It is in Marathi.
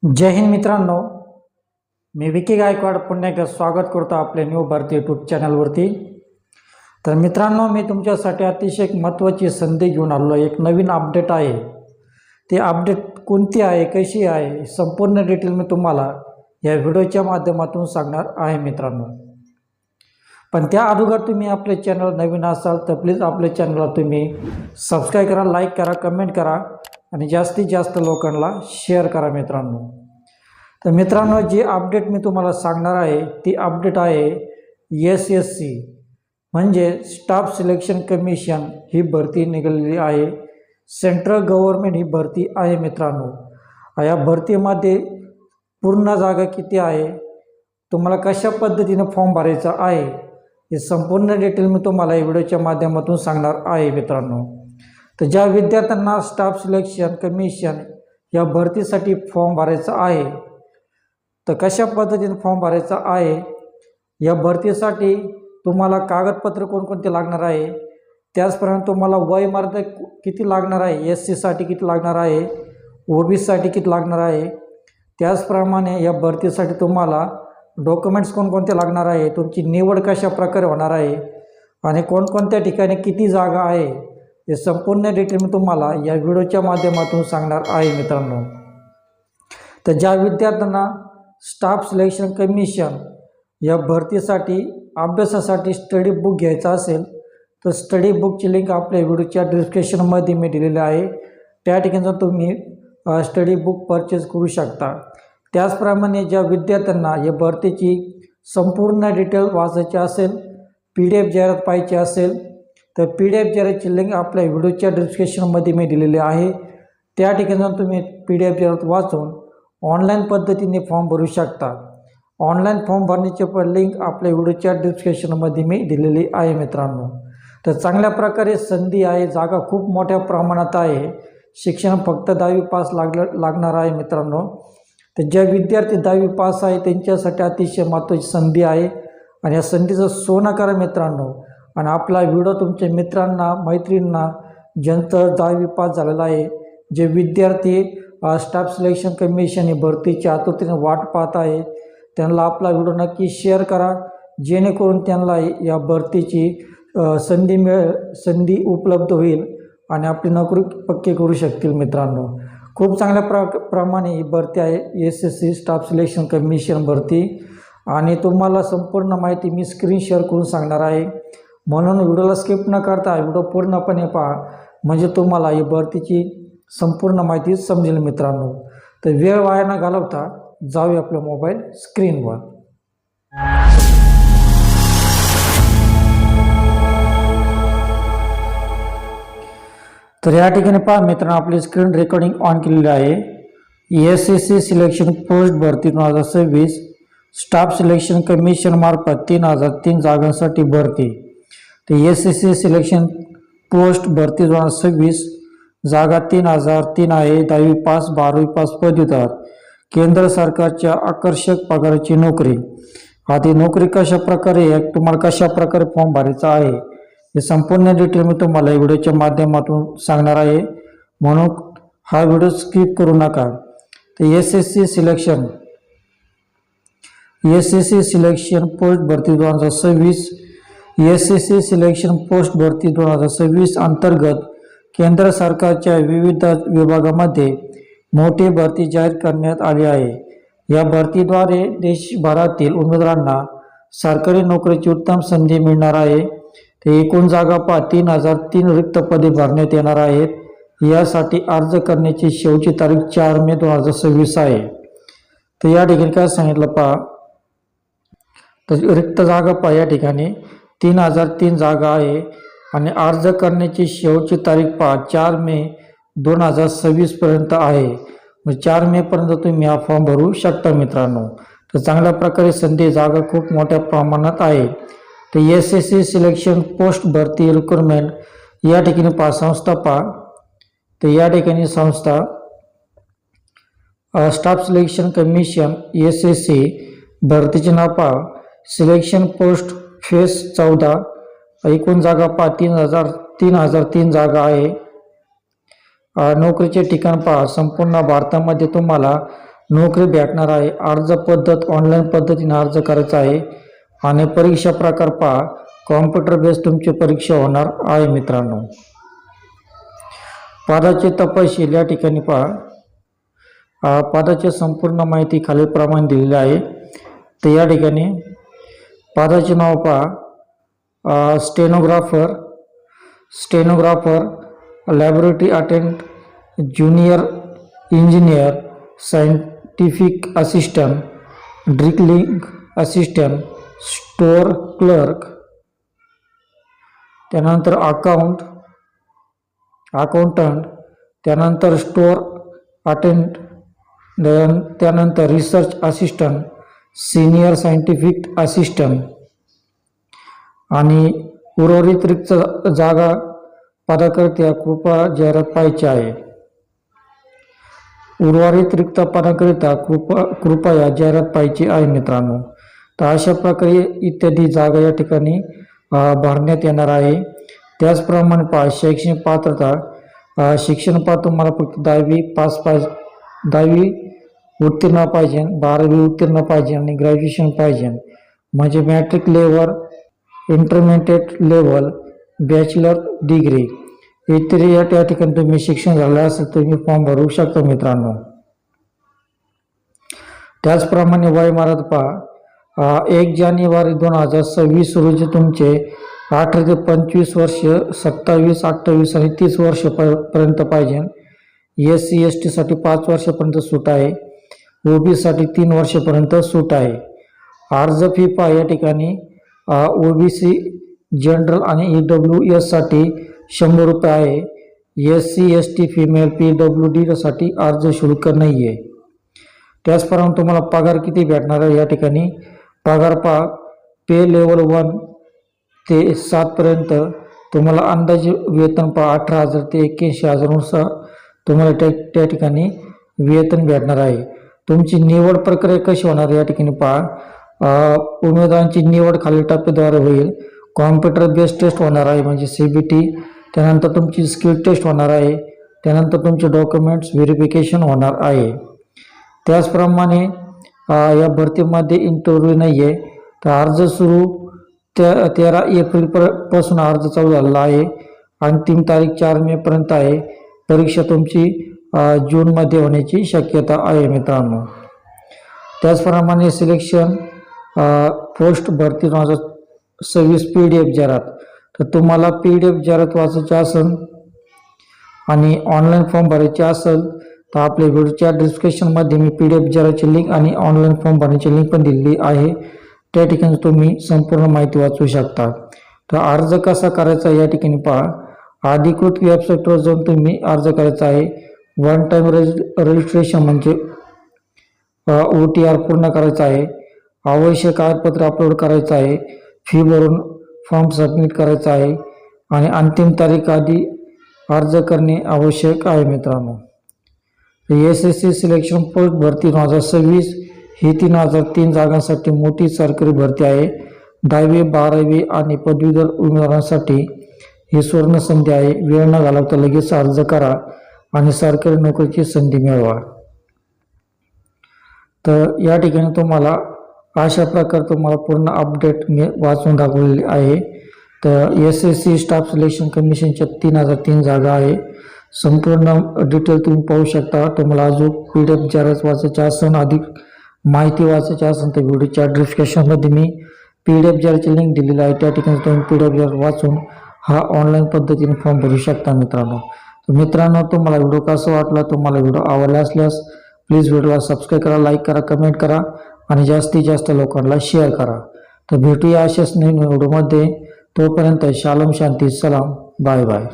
जय हिंद मित्रांनो, मी विकी गायकवाड पुन्हा एकदा स्वागत करतो आपल्या न्यू भारती यूट्यूब चॅनलवरती। तर मित्रांनो, मी तुमच्यासाठी अतिशय एक महत्त्वाची संधी घेऊन आलो। एक नवीन अपडेट आहे। ते अपडेट कोणती आहे, कशी आहे, संपूर्ण डिटेल मी तुम्हाला या व्हिडिओच्या माध्यमातून सांगणार आहे मित्रांनो। पण त्या अगोदर तुम्ही आपले चॅनल नवीन असाल तर प्लीज आपल्या चॅनलला तुम्ही सबस्क्राईब करा, लाईक करा, कमेंट करा आणि जास्तीत जास्त लोकांना शेअर करा मित्रांनो। तर मित्रांनो, जी अपडेट मी तुम्हाला सांगणार आहे ती अपडेट आहे SSC म्हणजे स्टाफ सिलेक्शन कमिशन ही भरती निघालेली आहे। सेंट्रल गव्हर्नमेंट ही भरती आहे मित्रांनो। या भरतीमध्ये पूर्ण जागा किती आहे, तुम्हाला कशा पद्धतीने फॉर्म भरायचा आहे, हे संपूर्ण डिटेल मी तुम्हाला या व्हिडिओच्या माध्यमातून सांगणार आहे मित्रांनो। तर ज्या विद्यार्थ्यांना स्टाफ सिलेक्शन कमिशन या भरतीसाठी फॉर्म भरायचा आहे, तर कशा पद्धतीने फॉर्म भरायचा आहे, या भरतीसाठी तुम्हाला कागदपत्र कोणकोणते लागणार आहे, त्याचप्रमाणे तुम्हाला वयमर्यादा किती लागणार आहे, SC किती लागणार आहे, OBC किती लागणार आहे, त्याचप्रमाणे या भरतीसाठी तुम्हाला डॉक्युमेंट्स कोणकोणते लागणार आहे, तुमची निवड कशा प्रकारे होणार आहे आणि कोणकोणत्या ठिकाणी किती जागा आहे, हे संपूर्ण डिटेल मी तुम्हाला या व्हिडिओच्या माध्यमातून सांगणार आहे मित्रांनो। तर ज्या विद्यार्थ्यांना स्टाफ सिलेक्शन कमिशन या भरतीसाठी अभ्यासासाठी स्टडी बुक घ्यायचा असेल तर स्टडी बुकची लिंक आपल्या व्हिडिओच्या डिस्क्रिप्शनमध्ये मी दिलेली आहे। त्या ठिकाणी तुम्ही स्टडी बुक परचेस करू शकता। त्याचप्रमाणे ज्या विद्यार्थ्यांना या भरतीची संपूर्ण डिटेल वाचायची असेल, PDF जाहिरात पाहिजे असेल तर PDF जाहिरातची लिंक आपल्या व्हिडिओच्या डिस्क्रिप्शनमध्ये मी दिलेली आहे। त्या ठिकाणी तुम्ही PDF जाहिरात वाचून ऑनलाईन पद्धतीने फॉर्म भरू शकता। ऑनलाईन फॉर्म भरण्याची पण लिंक आपल्या व्हिडिओच्या डिस्क्रिप्शनमध्ये मी दिलेली आहे मित्रांनो। तर चांगल्या प्रकारे संधी आहे, जागा खूप मोठ्या प्रमाणात आहे, शिक्षण फक्त 10वी पास लागणार आहे मित्रांनो। तर ज्या विद्यार्थी 10वी पास आहे त्यांच्यासाठी अतिशय महत्त्वाची संधी आहे आणि या संधीचं सोनं करा मित्रांनो। आणि आपला व्हिडिओ तुमच्या मित्रांना, मैत्रिणींना, ज्यांचं 10वी पास झालेलं आहे, जे विद्यार्थी स्टाफ सिलेक्शन कमिशन ही भरतीची आतुरतेने वाट पाहत आहे, त्यांना आपला व्हिडिओ नक्की शेअर करा, जेणेकरून त्यांना या भरतीची संधी उपलब्ध होईल आणि आपली नोकरी पक्की करू शकतील मित्रांनो। खूप चांगल्या प्रमाणे ही भरती आहे, SSC स्टाफ सिलेक्शन कमिशन भरती, आणि तुम्हाला संपूर्ण माहिती मी स्क्रीन शेअर करून सांगणार आहे। म्हणून व्हिडिओला स्किप न करता व्हिडिओ पूर्णपणे पहा, म्हणजे तुम्हाला या भरतीची संपूर्ण माहिती समजेल मित्रांनो। तर वेळ वाया न घालवता जाऊया आपल्या मोबाईल स्क्रीनवर। तर या ठिकाणी पहा मित्रांनो, आपली स्क्रीन रेकॉर्डिंग ऑन केलेली आहे। SSC सिलेक्शन पोस्ट भरती 2026 स्टाफ सिलेक्शन कमिशन मार्फत 3003 जागांसाठी भरती। तर SSC सिलेक्शन पोस्ट भरती 2026 जागा 3003 आहे। 10वी पास, 12वी पास पदवीधर, केंद्र सरकारच्या आकर्षक पगाराची नोकरी। आता नोकरी कशा प्रकारे आहे, तुम्हाला कशा प्रकारे फॉर्म भरायचा आहे, हे संपूर्ण डिटेल मी तुम्हाला व्हिडिओच्या माध्यमातून सांगणार आहे, म्हणून हा व्हिडिओ स्किप करू नका। तर SSC सिलेक्शन पोस्ट भरती 2026 SSC सिलेक्शन पोस्ट भरती 2026 अंतर्गत केंद्र सरकारच्या विविध विभागामध्ये मोठी भरती जाहीर करण्यात आली आहे। या भरतीद्वारे देशभरातील उमेदवारांना सरकारी नोकरीची उत्तम संधी मिळणार आहे। ते एकूण जागा 3003 रिक्त पदे भरण्यात येणार आहेत। यासाठी अर्ज करण्याची शेवटची तारीख 4 मे 2026 आहे। तर या ठिकाणी काय सांगितलं पहा, तर रिक्त जागा पहा, या ठिकाणी 3003 जागा आहे आणि अर्ज करण्याची शेवटची तारीख पहा 4 मे 2026 पर्यंत आहे। मग 4 मे पर्यंत तुम्ही हा फॉर्म भरू शकता मित्रांनो। तर चांगल्या प्रकारे संधी, जागा खूप मोठ्या प्रमाणात आहे। तर SSC सिलेक्शन पोस्ट भरती रिक्रुटमेंट या ठिकाणी पहा, संस्था पहा, तर या ठिकाणी संस्था स्टाफ सिलेक्शन कमिशन SSC भरतीचे नाव पहा, सिलेक्शन पोस्ट फेस 14, एकूण जागा पहा 3003 जागा आहे। नोकरीचे ठिकाण पहा, संपूर्ण भारतामध्ये तुम्हाला नोकरी भेटणार आहे. अर्ज पद्धत ऑनलाईन पद्धतीने अर्ज करायचा आहे आणि परीक्षा प्रकार पहा, कॉम्प्युटर बेस तुमची परीक्षा होणार आहे मित्रांनो. पदाचे तपशील या ठिकाणी पहा. पदाची संपूर्ण माहिती खालीलप्रमाणे दिलेली आहे. तर या ठिकाणी पदाचे नाव पहा. Stenographer, laboratory attendant, junior engineer, scientific assistant, drilling assistant, store clerk, त्यानंतर अकाउंटंट, त्यानंतर स्टोअर अटेंडंट, त्यानंतर research assistant, senior scientific assistant. आणि उर्वरित रिक्त जागा पदाकरिता कृपया जाहिरात पाहायची आहे. उर्वरित रिक्त पदाकरिता कृपया जाहिरात पाहायची आहे मित्रांनो. तर अशा प्रकारे इत्यादी जागा या ठिकाणी भरण्यात येणार आहे. त्याचप्रमाणे पहा, शैक्षणिक पात्रता. शिक्षण पहा, तुम्हाला फक्त 10वी उत्तीर्ण पाहिजे, 12वी उत्तीर्ण पाहिजे आणि ग्रॅज्युएशन पाहिजे. म्हणजे matric level, intermediate level, bachelor degree इत्यादी या ठिकाणी तुम्ही शिक्षण झालं असेल तुम्ही फॉर्म भरू शकता मित्रांनो. त्याचप्रमाणे वयोमर्यादा पहा. 1 जानेवारी 2026 रोजी तुमचे 18 ते 25 वर्ष, 27, 28 आणि 30 वर्ष पर्यंत पाहिजे. SC ST साठी 5 वर्षापर्यंत सूट आहे. OBC साठी 3 वर्षापर्यंत सूट आहे. अर्ज फी पहा या ठिकाणी. OBC जनरल आणि EWS साठी 100 रुपये आहे. SC ST फिमेल PWD साठी अर्ज शुल्क नाही आहे. त्याचप्रमाणे तुम्हाला पगार किती भेटणार आहे या ठिकाणी. पगार पहा, पे लेवल 1 ते 7 पर्यंत तुम्हाला अंदाजे वेतन पहा 18,000 ते 81,000 नुसार तुम्हाला त्या ठिकाणी वेतन भेटणार आहे. तुमची निवड प्रक्रिया कशी होणार या ठिकाणी पहा. उमेदवारांची निवड खालील टप्प्याद्वारे होईल. कॉम्प्युटर बेस्ड टेस्ट होणार आहे म्हणजे CBT. त्यानंतर तुमची स्किल टेस्ट होणार आहे. त्यानंतर तुमचे डॉक्युमेंट्स व्हेरिफिकेशन होणार आहे. त्याचप्रमाणे या भरतीमध्ये इंटरव्ह्यू नाही आहे. तर अर्ज सुरू 13 एप्रिल पासून अर्ज चालू झालेला आहे. अंतिम तारीख 4 मे पर्यंत आहे. परीक्षा तुमची जूनमध्ये होण्याची शक्यता आहे मित्रांनो. त्याचप्रमाणे सिलेक्शन पोस्ट भरती 2026 PDF जाहिरात. तर तुम्हाला PDF जाहिरात वाचायची असेल आणि ऑनलाईन फॉर्म भरायचे असेल तर आपल्या व्हिडिओच्या डिस्क्रिप्शनमध्ये मी PDF जाहिरातची लिंक आणि ऑनलाईन फॉर्म भरण्याची लिंक पण दिलेली आहे. त्या ठिकाणी तुम्ही संपूर्ण माहिती वाचू शकता. तर अर्ज कसा करायचा या ठिकाणी पहा. अधिकृत वेबसाईटवर जाऊन तुम्ही अर्ज करायचा आहे. 1 टाइम रजिस्ट्रेशन म्हणजे OTR पूर्ण करायचा आहे. आवश्यक कागदपत्र अपलोड करायचं आहे. फी भरून फॉर्म सबमिट करायचा आहे आणि अंतिम तारीख आधी अर्ज करणे आवश्यक आहे मित्रांनो. SSC सिलेक्शन पोस्ट भरती 2026 ही 3003 जागांसाठी मोठी सरकारी भरती आहे. 10वी 12वी आणि पदवीधर उमेदवारांसाठी ही सुवर्ण संधी आहे. वेळ न घालवता लगेच अर्ज करा आणि सरकारी नोकरीची संधी मिळवा. तर या ठिकाणी तुम्हाला अशा प्रकारे तुम्हाला पूर्ण अपडेट मी वाचून दाखवलेली आहे. तर SSC स्टाफ सिलेक्शन कमिशनच्या 3003 जागा आहे. संपूर्ण डिटेल तुम्ही पाहू शकता. तुम्हाला अजून PDF जाहिरात वाचायची असेल, अधिक माहिती वाचायची असेल तर व्हिडिओच्या डिस्क्रिप्शनमध्ये मी PDF जाहिरातची लिंक दिलेली आहे. त्या ठिकाणी तुम्ही PDF जाहिरात वाचून हा ऑनलाईन पद्धतीने फॉर्म भरू शकता मित्रांनो. तर मित्रांनो, तुम्हाला व्हिडिओ कसा वाटला, तुम्हाला व्हिडिओ आवडला असल्यास प्लीज व्हिडिओला सबस्क्राईब करा, लाईक करा, कमेंट करा आणि जास्तीत जास्त लोकांना शेअर करा. तर भेटूया अशाच नवीन व्हिडिओमध्ये. तोपर्यंत शालोम, शांती, सलाम, बाय बाय.